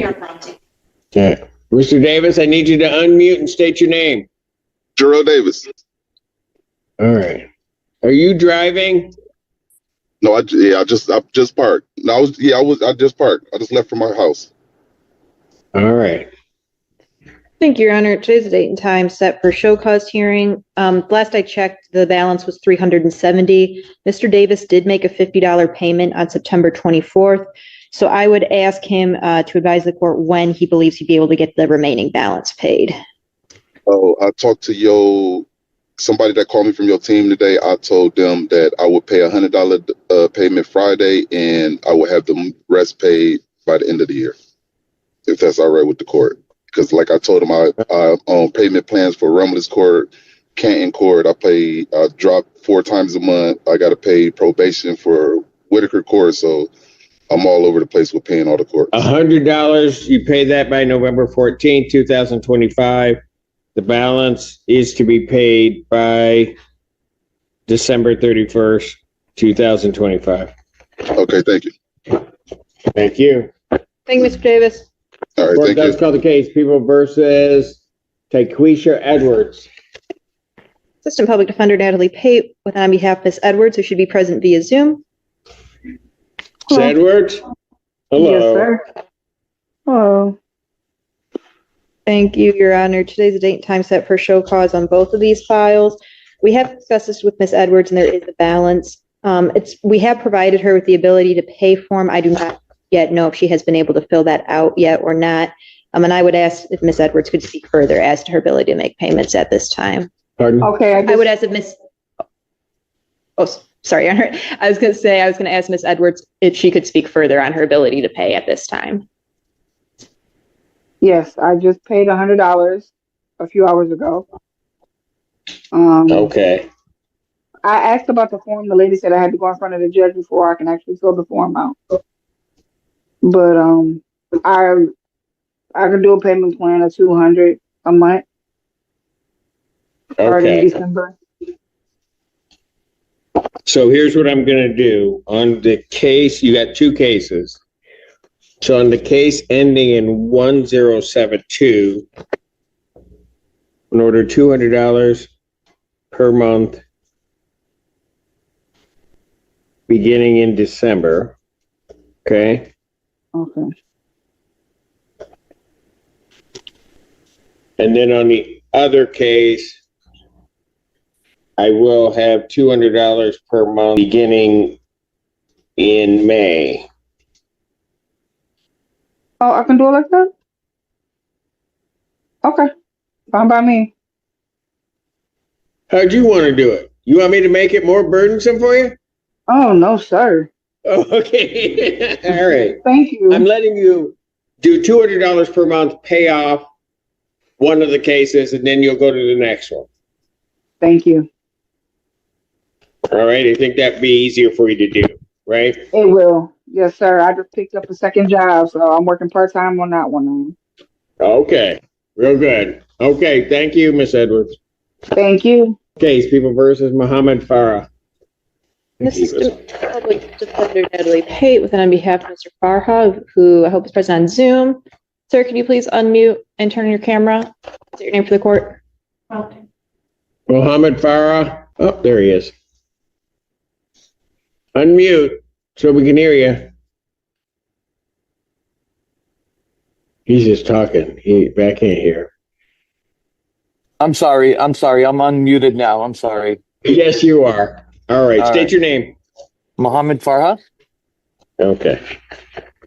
Okay. Mr. Davis, I need you to unmute and state your name. Jerrell Davis. All right. Are you driving? No, I just parked. No, I just parked. I just left from my house. All right. Thank you, Your Honor. Today's the date and time set for show cause hearing. Last I checked, the balance was $370. Mr. Davis did make a $50 payment on September 24th. So I would ask him to advise the court when he believes he'd be able to get the remaining balance paid. Oh, I talked to somebody that called me from your team today. I told them that I would pay $100 payment Friday, and I will have the rest paid by the end of the year, if that's all right with the court. Because like I told them, I own payment plans for Romulus Court, Canton Court. I drop 4 times a month. I got to pay probation for Whitaker Court. So I'm all over the place with paying all the courts. $100, you pay that by November 14th, 2025. The balance is to be paid by December 31st, 2025. Okay, thank you. Thank you. Thank you, Mr. Davis. All right, Court thank does you. call the case, People versus Taquisha Edwards. Assistant Public Defender Natalie Pate with on behalf of Ms. Edwards, who should be present via Zoom. Ms. Edwards? Hello. Yes, sir. Hello. Thank you, Your Honor. Today's the date and time set for show cause on both of these files. We have discussed this with Ms. Edwards, and there is a balance. We have provided her with the ability to pay form. I do not yet know if she has been able to fill that out yet or not. And I would ask if Ms. Edwards could speak further as to her ability to make payments at this time. Pardon? Okay. I would ask if Ms. Oh, sorry, Your Honor. I was going to ask Ms. Edwards if she could speak further on her ability to pay at this time. Yes, I just paid $100 a few hours ago. Okay. I asked about the form. The lady said I had to go in front of the judge before I can actually fill the form out. But I can do a payment plan of $200 a month. Starting in December. So here's what I'm going to do. On the case, you got 2 cases. So on the case ending in 1072, in order $200 per month beginning in December. Okay. Okay. And then on the other case, I will have $200 per month beginning in May. Oh, I can do it like that? Okay. Fine by me. How'd you want to do it? You want me to make it more burdensome for you? Oh, no, sir. Oh, okay. All right. Thank you. I'm letting you do $200 per month, pay off one of the cases, and then you'll go to the next one. Thank you. All right. I think that'd be easier for you to do, right? It will. Yes, sir. I just picked up a second job, so I'm working part-time on that one. Okay. Real good. Okay. Thank you, Miss Edwards. Thank you. Case, People versus Muhammad Farah. Assistant Public Defender Natalie Pate with on behalf of Mr. Farah, who I hope is present on Zoom. Sir, can you please unmute and turn on your camera? Say your name for the court. Muhammad Farah. Oh, there he is. Unmute so we can hear you. He's just talking. I can't hear. I'm sorry. I'm unmuted now. I'm sorry. Yes, you are. All right. State your name. Mohammed Farah. Okay.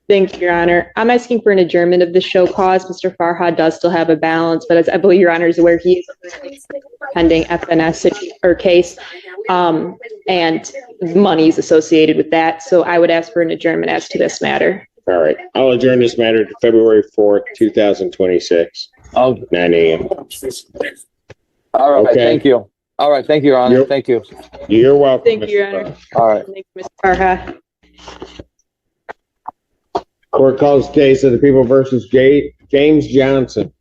Thank you, Your Honor. I'm asking for an adjournment of the show cause. Mr. Farhad does still have a balance, but as I believe Your Honor is aware, he is pending FNS case, and monies associated with that. So I would ask for an adjournment as to this matter. All right. I'll adjourn this matter to February 4th, 2026. 9 a.m. All right. Okay. Thank you. All right. Thank you, Your Honor. Thank you. You're welcome. Thank you, Your Honor. All right. Thank you, Mr. Farhad. Court calls case of the People versus James Johnson.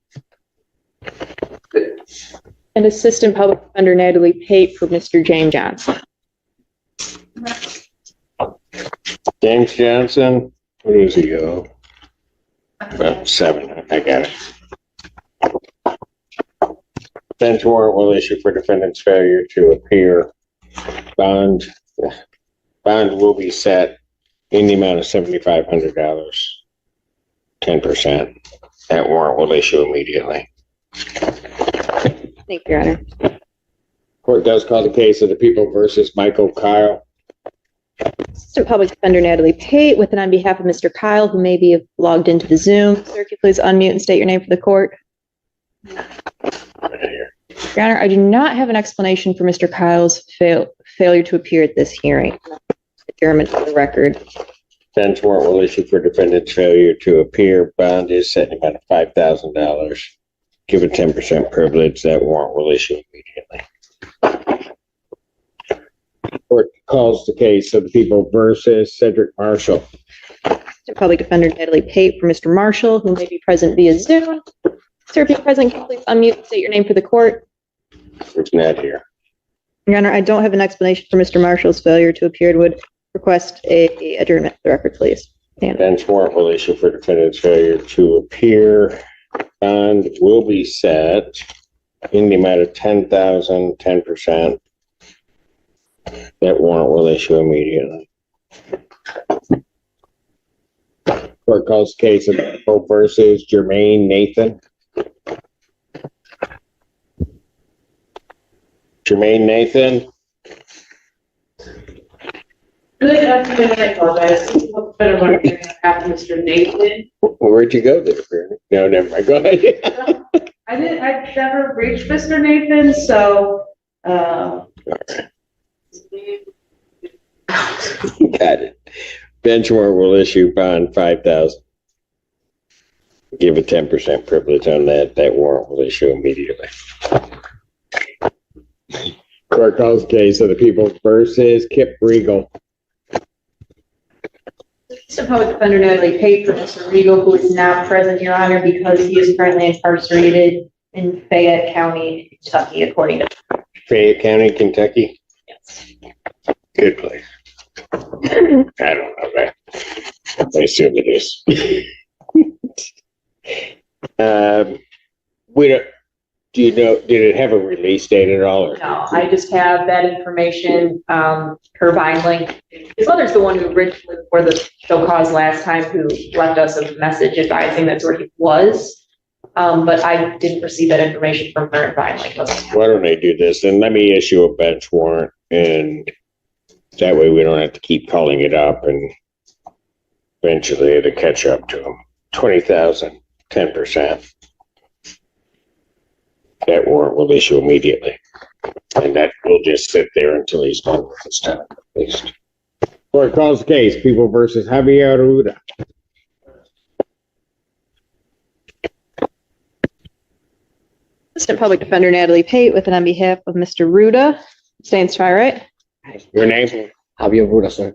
And Assistant Public Defender Natalie Pate for Mr. James Johnson. James Johnson. Where does he go? About 7, I got it. Bench warrant will issue for defendant's failure to appear. Bond will be set in the amount of $7,500, 10%. That warrant will issue immediately. Thank you, Your Honor. Court does call the case of the People versus Michael Kyle. Assistant Public Defender Natalie Pate with and on behalf of Mr. Kyle, who may be logged into the Zoom. Sir, could you please unmute and state your name for the court? Your Honor, I do not have an explanation for Mr. Kyle's failure to appear at this hearing. Adjournment for the record. Bench warrant will issue for defendant's failure to appear. Bond is set in about $5,000. Give it 10% privilege. That warrant will issue immediately. Court calls the case of the People versus Cedric Marshall. Assistant Public Defender Natalie Pate for Mr. Marshall, who may be present via Zoom. Sir, if you're present, can you please unmute and state your name for the court? It's not here. Your Honor, I don't have an explanation for Mr. Marshall's failure to appear and would request a adjournment for the record, please. Bench warrant will issue for defendant's failure to appear. Bond will be set in the amount of $10,000, 10%. That warrant will issue immediately. Court calls the case of People versus Jermaine Nathan. Jermaine Nathan. Good afternoon, I apologize. After Mr. Nathan. Where'd you go there? No, never mind. Go ahead. I've never reached Mr. Nathan, so, Got it. Bench warrant will issue bond 5,000. Give a 10% privilege on that. That warrant will issue immediately. Court calls the case of the People versus Kip Regal. Assistant Public Defender Natalie Pate for Mr. Regal, who is not present, Your Honor, because he is currently incarcerated in Fayette County, Kentucky, according to Fayette County, Kentucky. Yes. Good place. I don't know that. I assume it is. We don't. Do you know? Did it have a release date at all? Or? no, I just have that information, her Vine link. His mother's the one who originally, for the show cause last time, who left us a message advising that's where he was. But I didn't receive that information from her Vine link. Why don't they do this? And let me issue a bench warrant, and that way we don't have to keep calling it up, and eventually it'll catch up to them. 20,000, 10%. That warrant will issue immediately. And that will just sit there until he's done with his time, at least. Court calls the case, People versus Javier Ruda. Assistant Public Defender Natalie Pate with and on behalf of Mr. Ruda. Stands try, right? Your name? Javier Ruda, sir.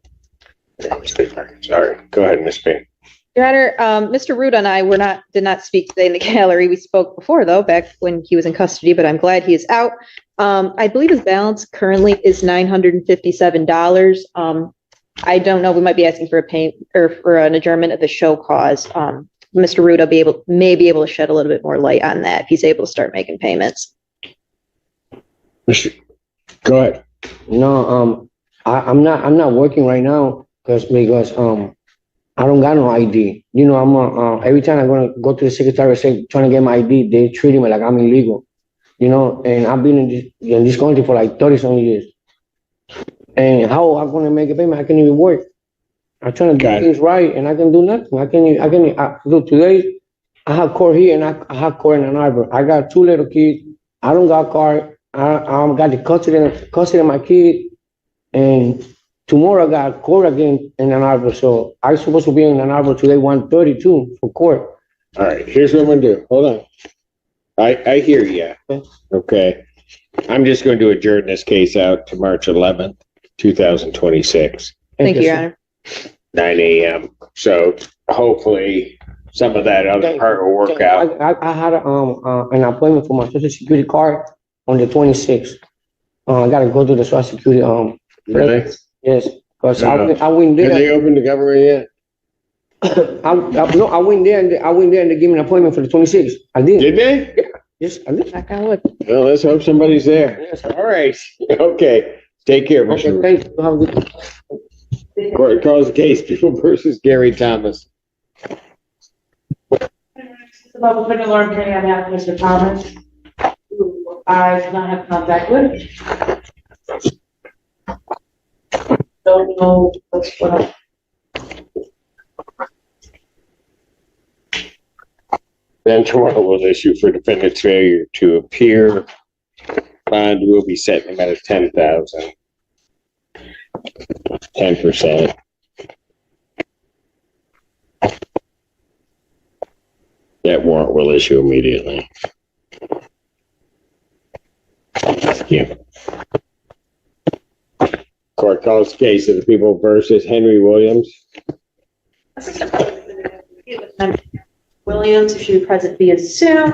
Sorry. Go ahead, Ms. Payne. Your Honor, Mr. Ruda and I did not speak today in the gallery. We spoke before, though, back when he was in custody, but I'm glad he is out. I believe his balance currently is $957. I don't know. We might be asking for for an adjournment of the show cause. Mr. Ruda may be able to shed a little bit more light on that if he's able to start making payments. Go ahead. No, I'm not working right now because I don't got no ID. You know, I'm every time I'm gonna go to the secretary trying to get my ID, they treat me like I'm illegal. You know, and I've been in this country for like 30-some years. And how I'm gonna make a payment? I can't even work. I'm trying to do things right, and I can do nothing. I can do today. I have court here, and I have court in Ann Arbor. I got 2 little kids. I don't got car. I got the custody of my kid, and tomorrow I got court again in Ann Arbor. So I'm supposed to be in Ann Arbor today, 1:32 for court. All right, here's what I'm gonna do. Hold on. I hear you. Okay. I'm just going to adjourn this case out to March 11th, 2026. Thank you, Your Honor. 9 a.m. So hopefully some of that other part will work out. I had an appointment for my Social Security card on the 26th. I gotta go to the Social Security. Really? Yes, because I wouldn't do Have that. they opened the government yet? No, I went there and they gave me an appointment for the 26th. I did. Did they? Yes, I did. Knock on wood. Well, let's hope somebody's there. Yes. All right. Okay. Take care, Okay, Mr. thank you. Have a good Court calls the case, People versus Gary Thomas. About putting alarm training on behalf of Mr. Thomas, who I do not have contact with. Don't know what's going on. Bench warrant will issue for defendant's failure to appear. Bond will be set in the amount of 10,000. 10%. That warrant will issue immediately. Thank you. Court calls case of the People versus Henry Williams. Williams, who should be present via Zoom.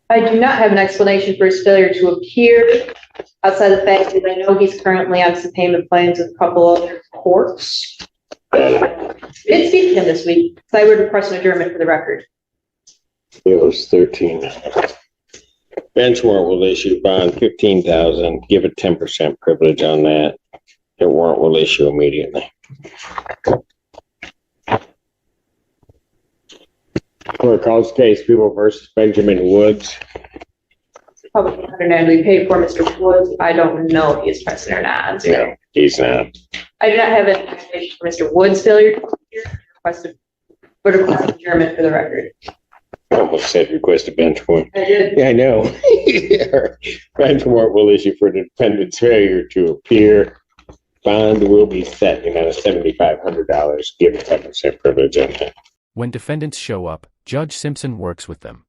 I do not have an explanation for his failure to appear outside the fact that I know he's currently on some payment plans with a couple other courts. I didn't speak to him this week, so I would request an adjournment for the record. It was 13. Bench warrant will issue bond 15,000. Give a 10% privilege on that. The warrant will issue immediately. Court calls case People versus Benjamin Woods. Probably $190 paid for Mr. Woods. I don't know if he is present or not. No, he's not. I do not have an explanation for Mr. Woods' failure to appear. Would request adjournment for the record. I almost said request a bench warrant. I did. Yeah, I know. Bench warrant will issue for the defendant's failure to appear. Bond will be set in the amount of $7,500. Give a 10% privilege on that. When defendants show up, Judge Simpson works with them.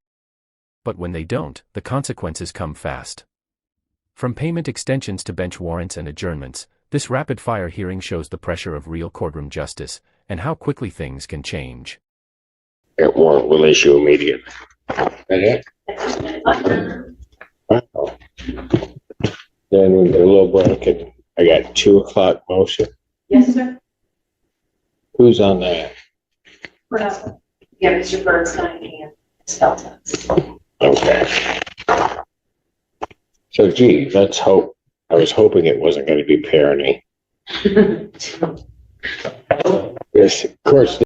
But when they don't, the consequences come fast. From payment extensions to bench warrants and adjournments, this rapid-fire hearing shows the pressure of real courtroom justice and how quickly things can change. That warrant will issue immediately. That it? Wow. Then with a little blanket, I got 2 o'clock motion. Yes, sir. Who's on that? Yeah, Mr. Bernstein and spell test. Okay. So, gee, let's hope. I was hoping it wasn't going to be Perony. Yes, of course.